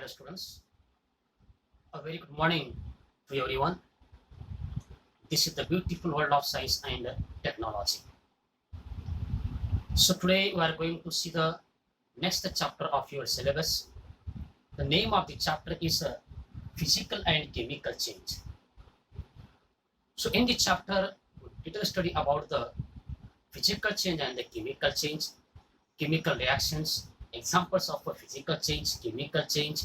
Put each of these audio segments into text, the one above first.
dear students, a very good morning to everyone. This is the beautiful world of science and technology. So today we are going to see the next chapter of your syllabus. The name of the chapter is Physical and Chemical Change. So in the chapter, we will study about the physical change and the chemical change, chemical reactions, examples of a physical change, chemical change,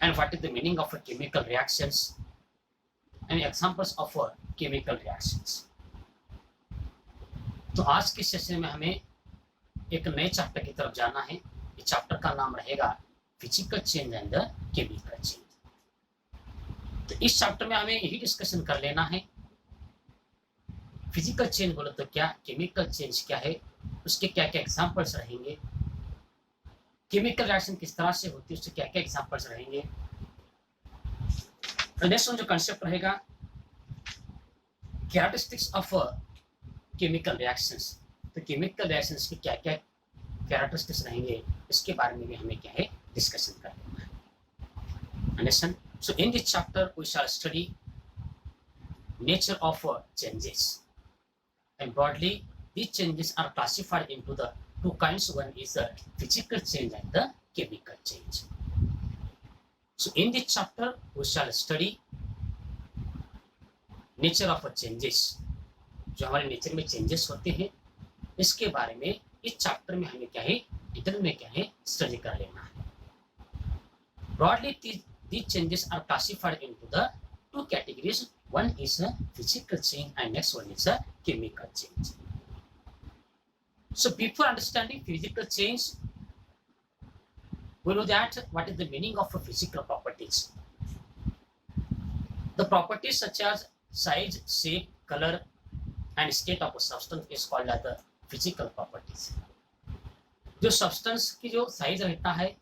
and what is the meaning of a chemical reactions, and examples of chemical reactions. तो आज के session में हमें एक नए chapter की तरफ जाना है. इस चैप्टर का नाम रहेगा physical change and the chemical change. तो इस चैप्टर में हमें यही डिस्कशन कर लेना है. फिजिकल चेंज बोले तो क्या, केमिकल चेंज क्या है, उसके क्या क्या एग्जांपल्स रहेंगे, केमिकल रिएक्शन किस तरह से होती है, उससे क्या क्या एग्जांपल्स रहेंगे. नेक्स्ट जो कंसेप्ट रहेगा कैरेक्टरिस्टिक्स ऑफ केमिकल रिएक्शंस. तो केमिकल रिएक्शंस के क्या क्या कैरेक्टरिस्टिक्स रहेंगे, इसके बारे में भी हमें क्या है डिस्कशन कर लेना है. Understand. So in this chapter we shall study nature of changes and broadly these changes are classified into the two kinds. One is the physical change and the chemical change. So in this chapter we shall study nature of changes. जो हमारे nature में changes होते हैं इसके बारे में इस chapter में हमें क्या है डिटेल में क्या है स्टडी कर लेना है. Broadly these changes are classified into the two categories. One is a physical change and next one is a chemical change. So before understanding physical change, we know that what is the meaning of physical properties. The properties such as size, shape, color and state of a substance is called as the physical properties. जो substance की जो size रहता है,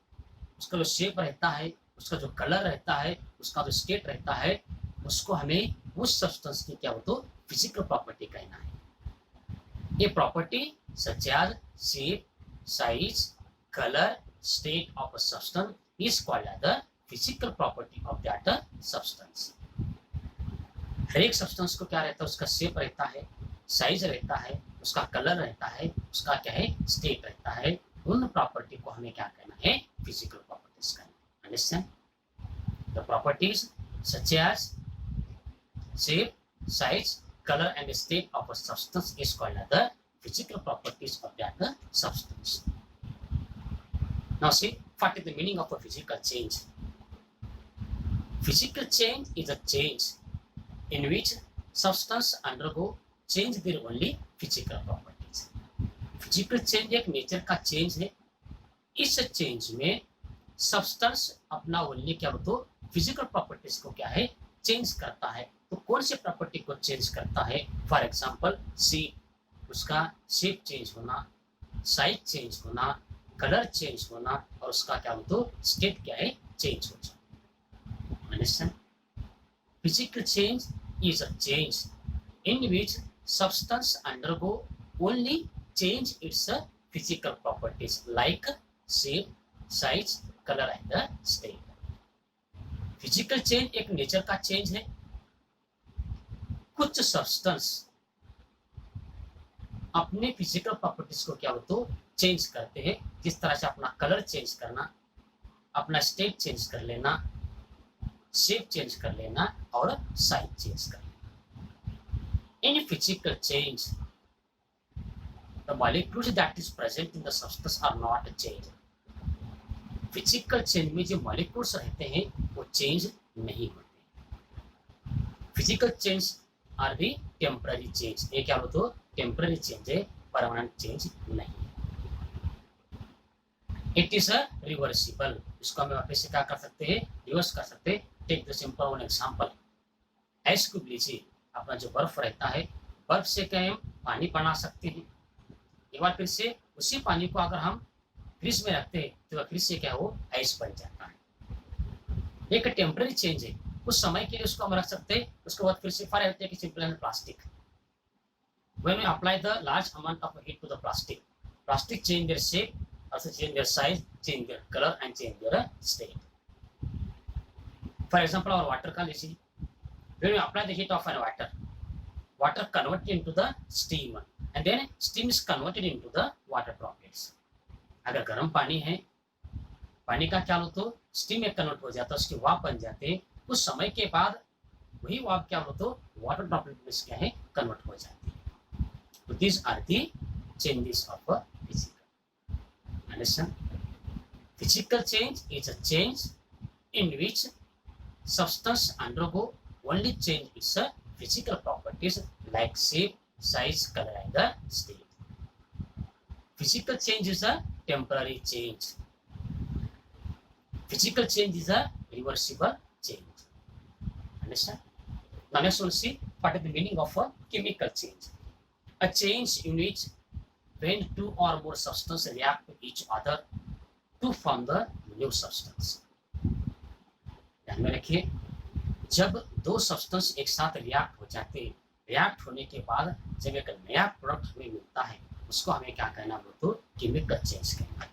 उसका जो shape रहता है, उसका जो कलर रहता है, उसका जो स्टेट रहता है, उसको हमें उस सब्सटेंस की क्या हो तो फिजिकल प्रॉपर्टी कहना है. ये property such as shape, size, colour, state of a substance is called as the physical property of that substance. हर एक सब्सटेंस को क्या रहता है, उसका शेप रहता है, साइज रहता है, उसका कलर रहता है, उसका क्या है स्टेट रहता है. उन प्रॉपर्टी को हमें क्या कहना है फिजिकल प्रॉपर्टीज कहना है. Understand. The properties such as shape, size, color and state of a substance is called as the physical properties of that substance. Now see, what is the meaning of a physical change? Physical change is a change in which substance undergo change their only physical properties. Physical change एक nature का change है. इस change में substance अपना only क्या हो तो physical properties को क्या है चेंज करता है. तो कौन से प्रॉपर्टी को चेंज करता है? फॉर एग्जांपल शेप, उसका शेप चेंज होना, साइज चेंज होना, कलर चेंज होना और उसका क्या हो तो स्टेट क्या है चेंज हो जाए. Understand. Physical change is a change in which substance undergo only change it's physical properties like shape, size, colour and state. Physical change एक नेचर का चेंज है. कुछ सब्सटेंस अपने फिजिकल प्रॉपर्टीज को क्या हो तो चेंज करते हैं. जिस तरह से अपना कलर चेंज करना, अपना स्टेट चेंज कर लेना, शेप चेंज कर लेना और साइज चेंज कर लेना. In physical change the molecules that is present in the substance are not change. Physical change में जो मॉलिक्यूल्स रहते हैं वो चेंज नहीं होते. Physical change are the temporary change. ये क्या हो तो टेम्पररी चेंज है, परमानेंट चेंज नहीं. It is a reversible. इसको हम वापस से क्या कर सकते हैं रिवर्स कर सकते हैं. Take the simple one example. Ice cube लीजिए, अपना जो बर्फ रहता है, बर्फ से क्या हम पानी बना सकते हैं. एक बार फिर से उसी पानी को अगर हम फ्रिज में रखते हैं तो फ्रिज से क्या हो आइस बन जाता है. एक टेम्पररी चेंज है, कुछ समय के लिए उसको हम रख सकते हैं, उसके बाद फिर से for example in plastic. When we apply the large amount of heat to the plastic, plastic change their shape, also change their size, change their color, and change their state. For example, our water can see when we apply the heat of an water converted into the steam, and then steam is converted into the water droplets. अगर गर्म पानी है, पानी का क्या होता है, steam में कन्वर्ट हो जाता है, उसकी वाफ बन जाते हैं। कुछ समय के बाद वही वाफ क्या होता है, वाटर ड्रॉपलेट में क्या है, कन्वर्ट हो जाती है। तो this are the changes of physical. Understand? Physical change is a change in which substance undergo only change its physical properties like shape, size, color, and the state. Physical change is a temporary change. Physical change is a reversible change. Understand? Now let's see what is the meaning of a chemical change. A change in which when two or more substances react to each other to form the new substance. ध्यान में रखिए, जब दो substance एक साथ react हो जाते हैं, रिएक्ट होने के बाद जब एक नया प्रोडक्ट हमें मिलता है, उसको हमें क्या कहना है, तो केमिकल चेंज कहना है।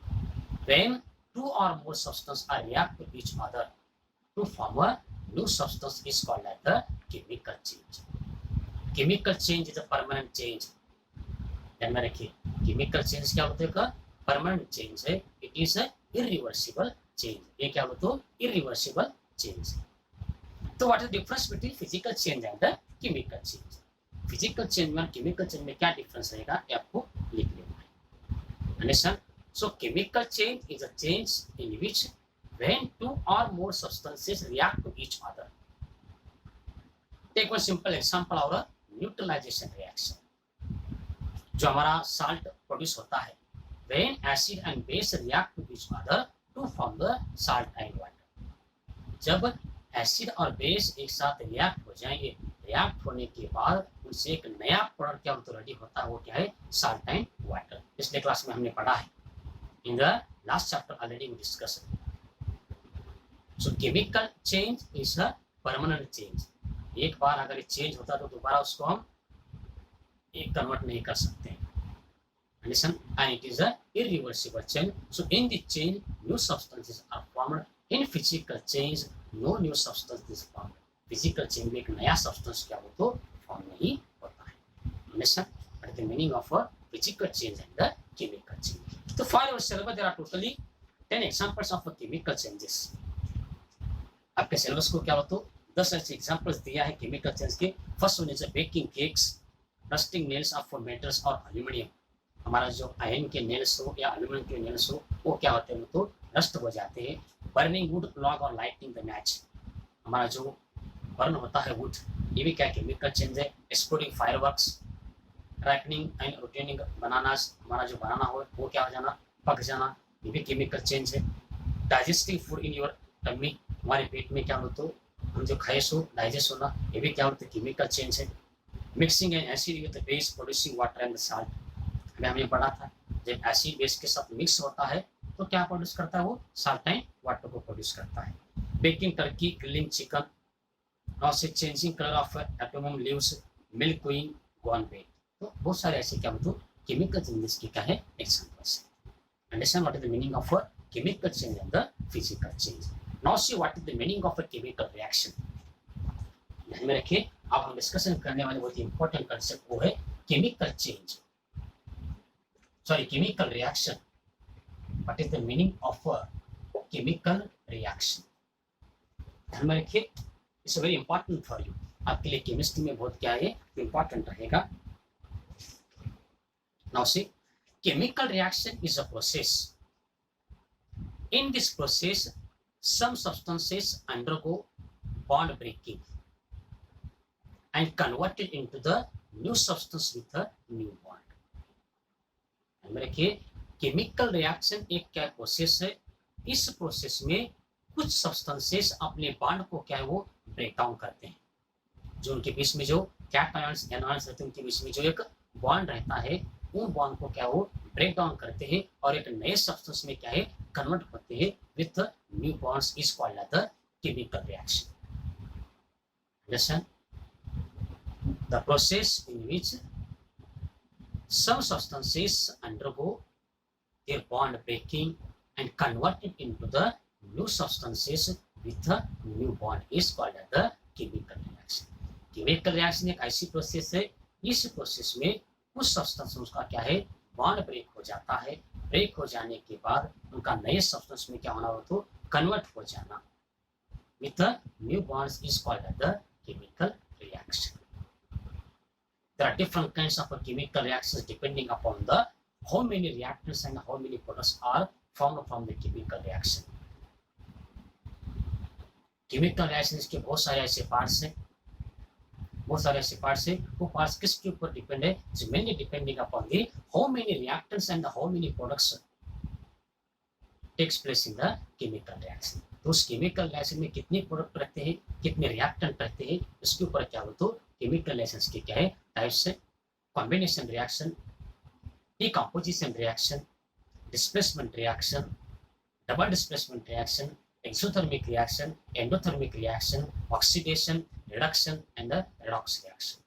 When two or more substances are react to each other to form a new substance is called as the chemical change. Chemical change is a permanent change. ध्यान में रखिए, केमिकल चेंज क्या होता है, permanent change है। It is a irreversible change. ये क्या होता है, इरिवर्सिबल change. तो what is the difference between physical change and the chemical change? Physical change और chemical change में क्या difference रहेगा, ये आपको लिख लेना है। Understand? So chemical change is a change in which when two or more substances react to each other. Take one simple example of a neutralization reaction. जो हमारा salt produce होता है, when acid and base react to each other to form the salt and water. जब acid और base एक साथ react हो जाएंगे, रिएक्ट होने के बाद उनसे एक नया प्रोडक्ट क्या होता रेडी होता है, वो क्या है, साल्ट एंड वाटर। पिछले क्लास में हमने पढ़ा है, in the last chapter already we discuss. So chemical change is a permanent change. एक बार अगर ये चेंज होता है तो दोबारा उसको हम एक कन्वर्ट नहीं कर सकते हैं। Understand? And it is a irreversible change. So in the change, new substances are formed. In physical change, no new substance is formed. Physical change में एक नया substance क्या हो तो form नहीं होता है। Understand? What is the meaning of a physical change and the chemical change? So for your syllabus there are totally 10 examples of chemical changes. आपके syllabus को क्या हो तो 10 ऐसे examples दिया है chemical change के। First one is a baking cakes, rusting nails of metals और aluminium. हमारा जो आयरन के नेल्स हो या एल्यूमिनियम के नेल्स हो, वो क्या होते हैं, तो रस्ट हो जाते हैं। बर्निंग वुड, लॉग और लाइटिंग द मैच, हमारा जो बर्न होता है वुड, ये भी क्या केमिकल चेंज है। Exploding fireworks, ripening and rotting bananas, हमारा जो बनाना हो वो क्या हो जाना, पक जाना, ये भी केमिकल चेंज है। Digesting food in your tummy, हमारे पेट में क्या हो तो हम जो खाए सो डाइजेस्ट होना, ये भी क्या होता है, केमिकल चेंज है। Mixing and acid with base producing water and salt, हमने पढ़ा था जब एसिड बेस के साथ मिक्स होता है तो क्या प्रोड्यूस करता है, वो साल्ट एंड वाटर को प्रोड्यूस करता है। बेकिंग टर्की, ग्रिलिंग चिकन, से changing colour of autumn leaves, milk queen, gone bake. तो बहुत सारे ऐसे क्या मतलब केमिकल चेंजेस की क्या है examples. Understand what is the meaning of a chemical change and the physical change. Now see what is the meaning of a chemical reaction. ध्यान में रखिए, अब हम डिस्कशन करने वाले बहुत ही इंपॉर्टेंट कांसेप्ट वो है chemical change, sorry, chemical reaction. What is the meaning of a chemical reaction? ध्यान में रखिए, it's very important for you. आपके लिए केमिस्ट्री में बहुत क्या है, इंपॉर्टेंट रहेगा। Now see, chemical reaction is a process. In this process some substances undergo bond breaking and converted into the new substance with a new bond. रखिए, chemical reaction एक क्या प्रोसेस है, इस प्रोसेस में कुछ सब्सटेंसेस अपने bond को क्या है वो ब्रेक डाउन करते हैं। जो उनके बीच में जो कैटायंस एनायंस रहते हैं, उनके बीच में जो एक बॉन्ड रहता है, उन बॉन्ड को क्या वो ब्रेक डाउन करते हैं और एक नए सब्सटेंस में क्या है कन्वर्ट करते हैं with new bonds, is called as the chemical reaction. Understand? The process in which some substances undergo their bond breaking and converted into the new substances with a new bond is called as the chemical reaction. chemical reaction एक ऐसी process है, इस process में कुछ substance उसका क्या है, bond break हो जाता है, ब्रेक हो जाने के बाद उनका नए सब्सटेंस में क्या होना हो तो कन्वर्ट हो जाना with the new bonds is called as the chemical reaction. There are different kinds of chemical reactions depending upon the how many reactants and how many products are formed from the chemical reaction. chemical reactions के बहुत सारे ऐसे parts हैं, वो parts किसके ऊपर depend है, it's mainly depending upon the how many reactants and how many products takes place in the chemical reaction. तो उस केमिकल रिएक्शन में कितने प्रोडक्ट रहते हैं, कितने रिएक्टेंट रहते हैं, इसके ऊपर क्या हो तो केमिकल रिएक्शंस के क्या है टाइप्स है, combination reaction, decomposition reaction, displacement reaction, double displacement reaction, exothermic reaction, endothermic reaction, oxidation, reduction and redox reaction.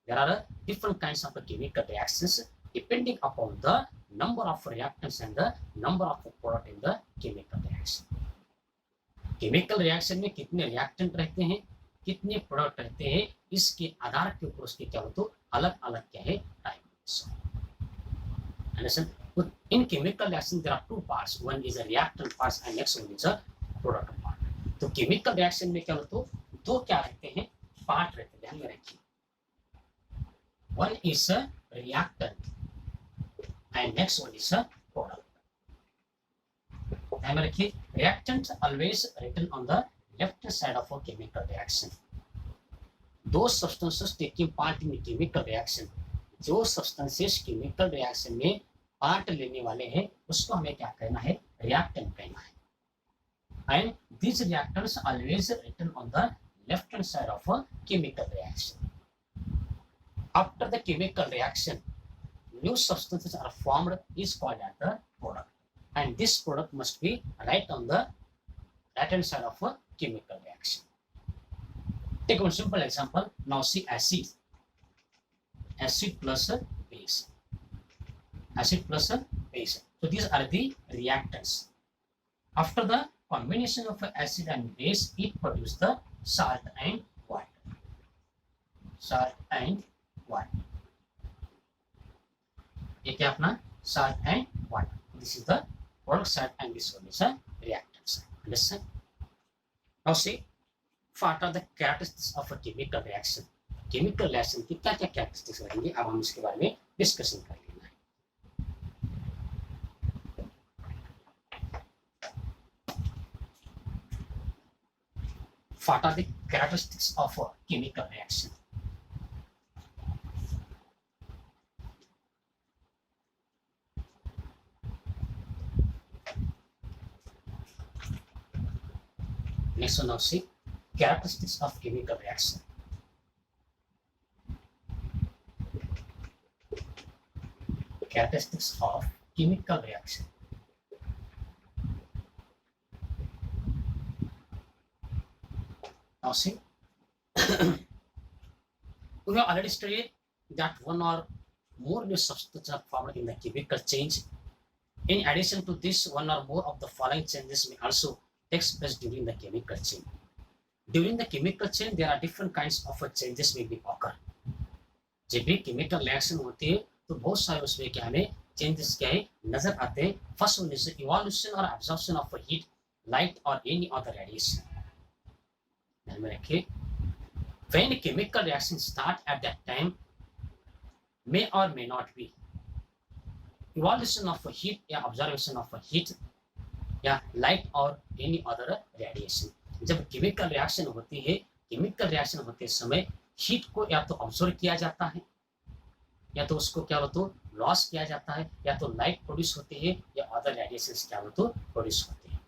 There are different kinds of chemical reactions depending upon the number of reactants and the number of product in the chemical reaction. Chemical reaction में कितने reactant रहते हैं, कितने product रहते हैं, इसके आधार के ऊपर उसके क्या हो तो अलग अलग क्या है types. Understand? In chemical reaction there are two parts, one is a reactant part and next one is a product part. तो केमिकल रिएक्शन में क्या हो तो दो क्या रहते हैं पार्ट रहते हैं, ध्यान में रखिए. One is a reactant and next one is a product. ध्यान में रखिए, reactants always written on the left side of a chemical reaction. Those substances taking part in chemical reaction, जो substances chemical reaction में part लेने वाले हैं उसको हमें क्या कहना है, reactant कहना है. And these reactants always written on the left hand side of a chemical reaction. After the chemical reaction, new substances are formed is called as the product. And this product must be right on the right hand side of a chemical reaction. Take one simple example. Now see acid plus a base, acid plus a base. So these are the reactants. After the combination of acid and base, it produces the salt and water. Salt and water. ये क्या अपना salt and water. This is the product side and this one is a reactant side. Understand? Now see, what are the characteristics of a chemical reaction? Chemical reaction की क्या क्या characteristics रहेंगे, अब हम इसके बारे में discussion कर लेना है. What are the characteristics of a chemical reaction? Next one, now see characteristics of chemical reaction. Characteristics of chemical reaction. Now see, we have already studied that one or more new substances are formed in the chemical change. In addition to this, one or more of the following changes may also takes place during the chemical chain. During the chemical chain, there are different kinds of changes may be occur. जब भी chemical reaction होती है तो बहुत सारे उसमें क्या हमें changes क्या है नजर आते हैं. First one is evolution or absorption of heat, light or any other radiation. ध्यान में रखिए, when chemical reactions start at that time may or may not be evolution of heat या observation of heat या light और any other radiation. जब chemical reaction होती है, chemical reaction होते समय हीट को या तो ऑब्जर्व किया जाता है या तो उसको क्या हो तो लॉस किया जाता है, या तो लाइट प्रोड्यूस होती है या अदर रेडिएशंस क्या हो तो प्रोड्यूस होते हैं.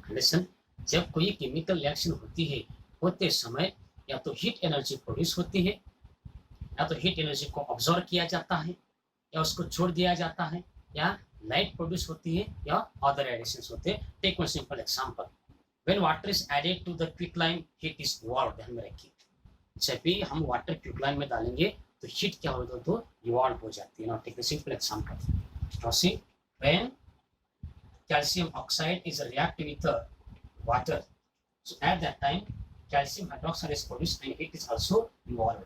अंडरस्टैंड? जब कोई केमिकल रिएक्शन होती है होते समय या तो हीट एनर्जी प्रोड्यूस होती है या तो हीट एनर्जी को ऑब्जर्व किया जाता है या उसको छोड़ दिया जाता है या लाइट प्रोड्यूस होती है या अदर रेडिएशंस होते हैं. Take one simple example. When water is added to the quicklime, heat is evolve. ध्यान में रखिए, जब भी हम वाटर क्विकलाइम में डालेंगे तो हीट क्या होगा तो इवॉल्व हो जाती है. Now take the simple example. Now see when calcium oxide is reacted with water, so at that time calcium hydroxide is produced and it is also evolved.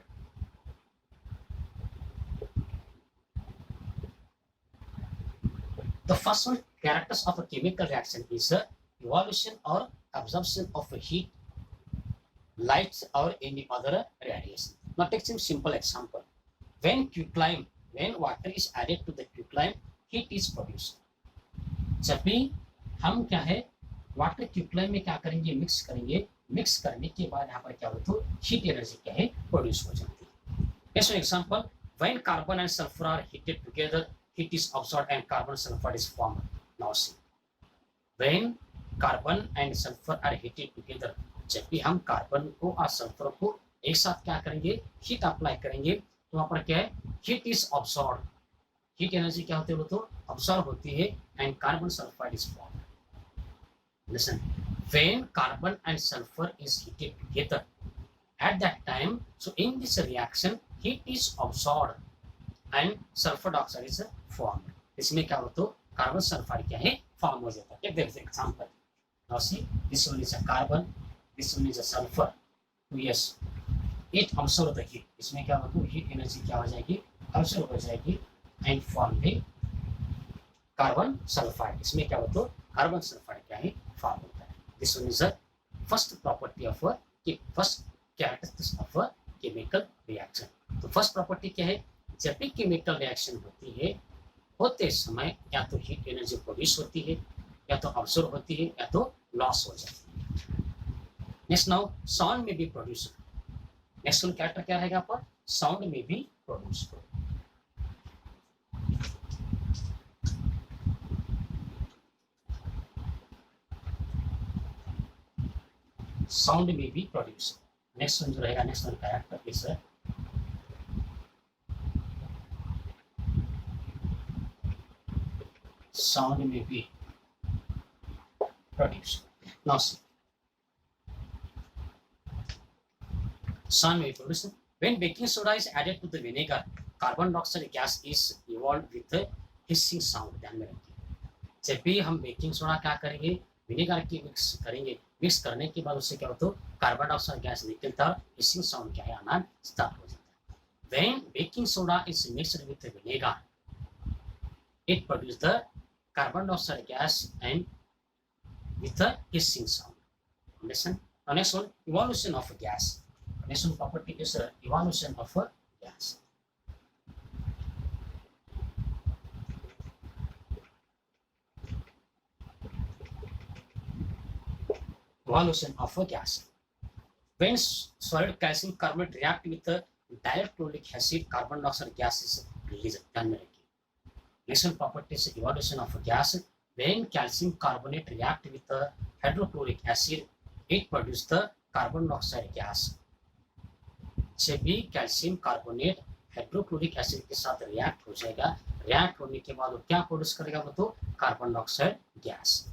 The first one, characters of a chemical reaction is evolution or absorption of heat, light, or any other radiation. Now take some simple example. When quicklime, when water is added to the quicklime, heat is produced. जब भी हम क्या है water quicklime में क्या करेंगे, mix करेंगे, mix करने के बाद यहाँ पर क्या होता है, हीट एनर्जी क्या है प्रोड्यूस हो जाती है. As an example, when carbon and sulfur are heated together, heat is absorbed and carbon sulfur is formed. Now see, when carbon and sulfur are heated together, जब भी हम कार्बन को और सल्फर को एक साथ क्या करेंगे, हीट अप्लाई करेंगे, तो वहां पर क्या है, heat is absorb, heat energy क्या होती है, तो ऑब्जॉर्ब होती है and carbon sulphide is form. Listen, when carbon and sulphur is heated together at that time, so in this reaction heat is absorbed and sulfur dioxide is formed. इसमें क्या होता है, कार्बन सल्फाइड क्या है form हो जाता है. देखते हैं example. Now C, this one is a carbon, this one is a sulphur. Yes, it absorb the heat. इसमें क्या होता है, हीट एनर्जी क्या हो जाएगी, absorb हो जाएगी and form the carbon sulphide. इसमें क्या होता है, कार्बन सल्फाइड क्या है फॉर्म होता है. This one is a first property of first characteristics of a chemical reaction. तो फर्स्ट प्रॉपर्टी क्या है, जब भी केमिकल रिएक्शन होती है, होते समय या तो हीट एनर्जी प्रोड्यूस होती है, या तो अब्सॉर्ब होती है, या तो लॉस हो जाती है. नेक्स्ट, नाउ साउंड में भी प्रोड्यूस. नेक्स्ट वन कैरेक्टर क्या रहेगा पर, साउंड में भी प्रोड्यूस हो. साउंड में भी प्रोड्यूस. नेक्स्ट वन जो रहेगा, next one character is sound में भी प्रोड्यूस. नाउ सी, साउंड में produce. When baking soda is added to the vinegar, carbon dioxide gas is evolve with hissing sound. ध्यान में रखिए, जब भी हम बेकिंग सोडा क्या करेंगे, विनेगर की मिक्स करेंगे, मिक्स करने के बाद उससे क्या होता है, कार्बन डाइऑक्साइड गैस निकलता है, हिसिंग साउंड क्या है आना स्टार्ट हो जाता है. When baking soda is mixed with vinegar, it produce the carbon dioxide gas and with the hissing sound. Listen. Now next one, evolution of a gas. Next one property is evolution of a gas. Evolution of a gas. When solid calcium carbonate react with the dihydrochloric acid, carbon dioxide gas is released. ध्यान में रखिए. Next one property is evolution of a gas. When calcium carbonate react with the hydrochloric acid, it produces the carbon dioxide gas. जब भी calcium carbonate hydrochloric acid के साथ react हो जाएगा, react होने के बाद वो क्या प्रोड्यूस करेगा, वो तो carbon dioxide gas.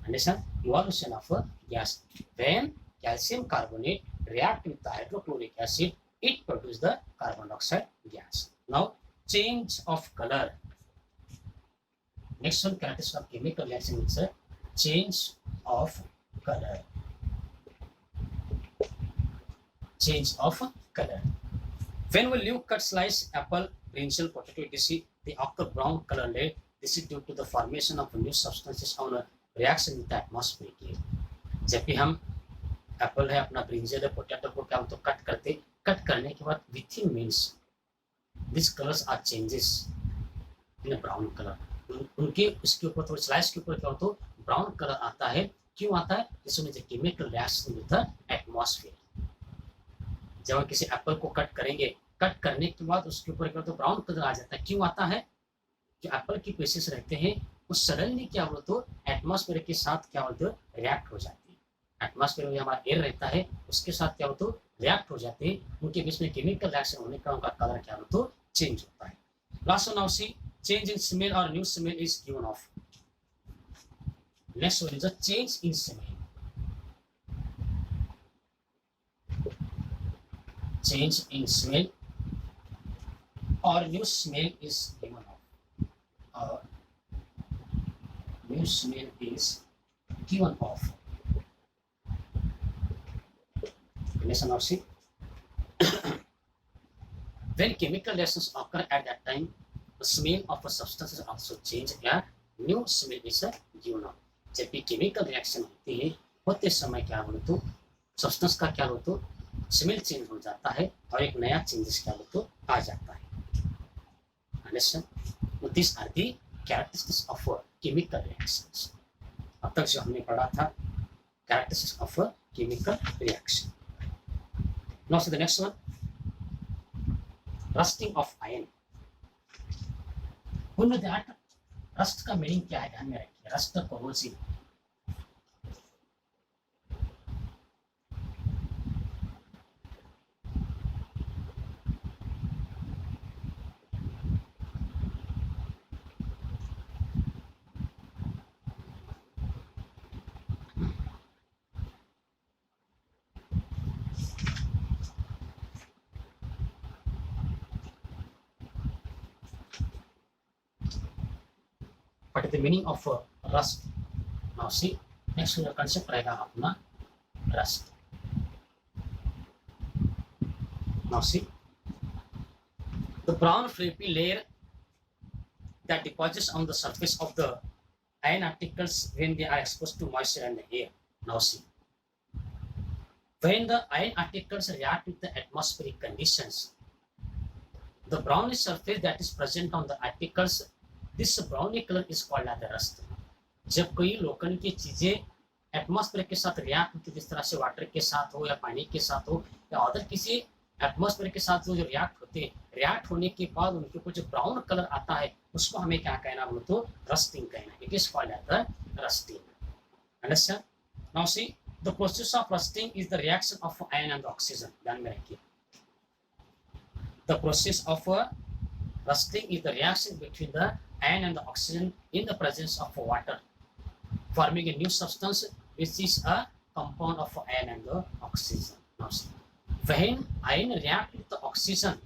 Understand? Evolution of a gas. When calcium carbonate react with the hydrochloric acid, it produces the carbon dioxide gas. Now, change of color. Next one, characteristic of chemical reaction is a change of color. Change of color. When we leave cut slice apple, brinjal, potato, etc., they occur brown color layer. This is due to the formation of new substances on a reaction with the atmospheric air. जब भी हम Apple है, अपना brinjal है, potato को क्या तो cut करते, कट करने के बाद with in means this colours are changes in brown colour. उनके उसके ऊपर तो स्लाइस के ऊपर क्या होता है, ब्राउन कलर आता है. क्यों आता है, इसमें जो chemical reaction with the atmosphere. जब हम किसी एप्पल को कट करेंगे, कट करने के बाद उसके ऊपर क्या होता है, ब्राउन कलर आ जाता है. क्यों आता है, जो एप्पल की पीसेस रहते हैं वो सडनली क्या बोलते हो, एटमॉस्फेयर के साथ क्या बोलते हो, रिएक्ट हो जाती है. एटमॉस्फेयर में हमारा एयर रहता है, उसके साथ क्या होता है, रिएक्ट हो जाते हैं. उनके बीच में केमिकल रिएक्शन होने का उनका कलर क्या होता है, चेंज होता है. Last one, now see, change in smell और new smell is given off. Next one is a change in smell. Change in smell or new smell is given off. new smell is given off. Listen or see. When chemical reactions occur at that time, the smell of a substance is also changed. A new smell is given off. जब भी chemical reaction होती है होते समय क्या बोले तो substance का क्या बोले तो स्मेल चेंज हो जाता है और एक नया चेंजेस क्या बोले तो आ जाता है. Understand? These are the characteristics of chemical reactions. अब तक जो हमने पढ़ा था characteristics of a chemical reaction. Now so the next one, rusting of iron. Who know that? Rust का मीनिंग क्या है ध्यान में रखिए. Rust corrosive. What is the meaning of rust? Now see, next concept रहेगा अपना rust. Now see, the brown flaky layer that deposits on the surface of the iron particles when they are exposed to moisture and the air. Now see, when the iron particles react with the atmospheric conditions, the brownish surface that is present on the particles, this browny color is called as the rust. जब कोई लोकन की चीजें atmosphere के साथ react होती है, जिस तरह से वाटर के साथ हो या पानी के साथ हो या अदर किसी एटमॉस्फेयर के साथ जो रिएक्ट होते हैं, रिएक्ट होने के बाद उनके ऊपर जो ब्राउन कलर आता है उसको हमें क्या कहना बोलो तो रस्टिंग कहना. It is called as the rusting. Understand? Now see, the process of rusting is the reaction of iron and oxygen. ध्यान में रखिए, the process of rusting is the reaction between the iron and the oxygen in the presence of water, forming a new substance which is a compound of iron and the oxygen. Now, when iron react with the oxygen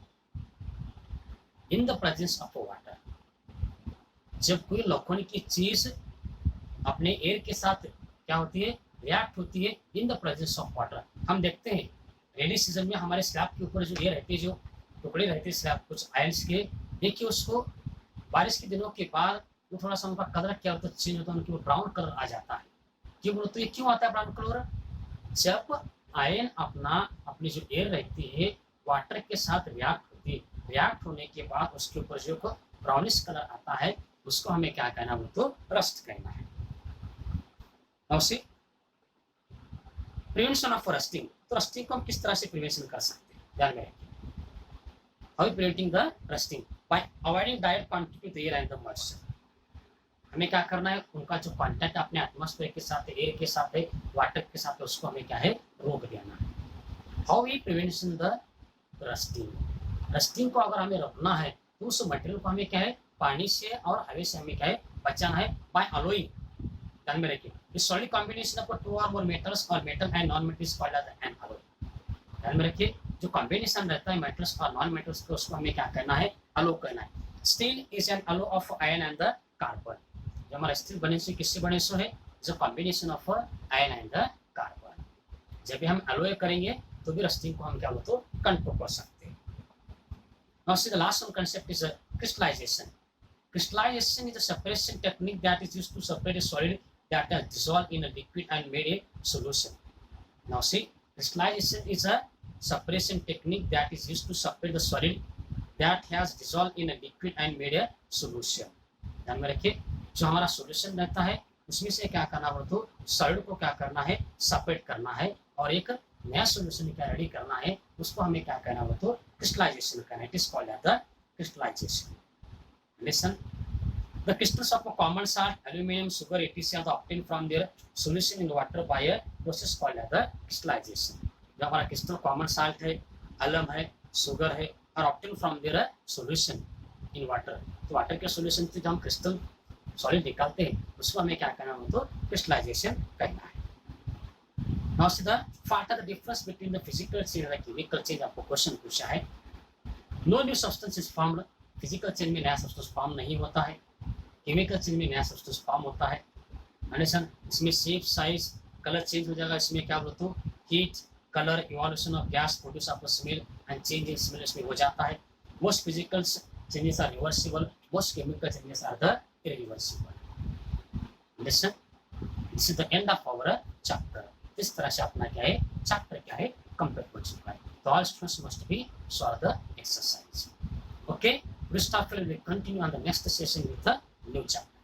in the presence of water, जब कोई लोखंड की चीज अपने air के साथ क्या होती है, रिएक्ट होती है in the presence of water. हम देखते हैं रेनी सीजन में हमारे स्लैब के ऊपर जो एयर रहती है, जो टुकड़े रहते हैं स्लैब कुछ आयंस के, देखिए उसको बारिश के दिनों के बाद वो थोड़ा सा उनका कलर क्या होता है चेंज होता है, उनके ऊपर ब्राउन कलर आ जाता है. क्यों बोलो तो ये क्यों आता है ब्राउन कलर? जब आयन अपनी जो एयर रहती है वाटर के साथ रिएक्ट होती है, रिएक्ट होने के बाद उसके ऊपर जो ब्राउनिश कलर आता है उसको हमें क्या कहना बोलो तो रस्ट कहना है. Prevention of rusting. तो रस्टिंग को हम किस तरह से प्रिवेंशन कर सकते हैं, ध्यान में रखिए. How preventing the rusting? By avoiding direct contact with air and the moisture. हमें क्या करना है, उनका जो कांटेक्ट अपने एटमॉस्फेयर के साथ है, एयर के साथ है, वाटर के साथ है, उसको हमें क्या है रोक देना है. How we prevention the rusting? Rusting को अगर हमें रोकना है तो उस मटेरियल को हमें क्या है पानी से और हवा से हमें क्या है बचाना है. By alloying. ध्यान में रखिए, इस solid combination of two or more metals or metal and non metal is called as an alloy. ध्यान में रखिए, जो कॉम्बिनेशन रहता है मेटल्स और नॉन मेटल्स को उसको हमें क्या करना है अलो कहना है. Steel is an alloy of iron and the carbon. जो हमारा स्टील बने से किससे बने सो है, जो combination of iron and the carbon. जब भी हम अलोय करेंगे तो भी रस्टिंग को हम क्या बोलते हो कंट्रोल कर सकते हैं. Now see the last one concept is crystallization. Crystallization is a separation technique that is used to separate a solid that has dissolved in a liquid and made a solution. Now see, crystallization is a separation technique that is used to separate the solid that has dissolved in a liquid and made a solution. ध्यान में रखिए, जो हमारा solution रहता है उसमें से क्या करना हो तो सॉलिड को क्या करना है सेपरेट करना है और एक नया सॉल्यूशन क्या रेडी करना है, उसको हमें क्या करना हो तो क्रिस्टलाइजेशन करना है. It is called as the crystallization. Listen, the crystals of a common salt, aluminum, sugar, etc. are obtained from their solution in water by a process called as the crystallization. जो हमारा crystal common salt है, अलम है, sugar है और obtain from their solution in water. तो water के solution से जब हम क्रिस्टल सॉलिड निकालते हैं उसको हमें क्या करना हो तो क्रिस्टलाइजेशन करना है. Now see the what are the difference between the physical change and chemical change. आपको क्वेश्चन पूछा है. No new substance is formed. Physical change में नया सब्सटेंस फॉर्म नहीं होता है, केमिकल चेंज में नया सब्सटेंस फॉर्म होता है. अंडरस्टैंड, इसमें शेप साइज कलर चेंज हो जाएगा, इसमें क्या बोलते हो heat colour evolution of gas produce of smell and change in smell इसमें हो जाता है। Most physical changes are reversible, most chemical changes are the irreversible. Understand, this is the end of our chapter. इस तरह से अपना क्या है चैप्टर क्या है कंप्लीट हो चुका है। तो all students must be solve the exercise. Okay, rest of it will continue on the next session with the new chapter.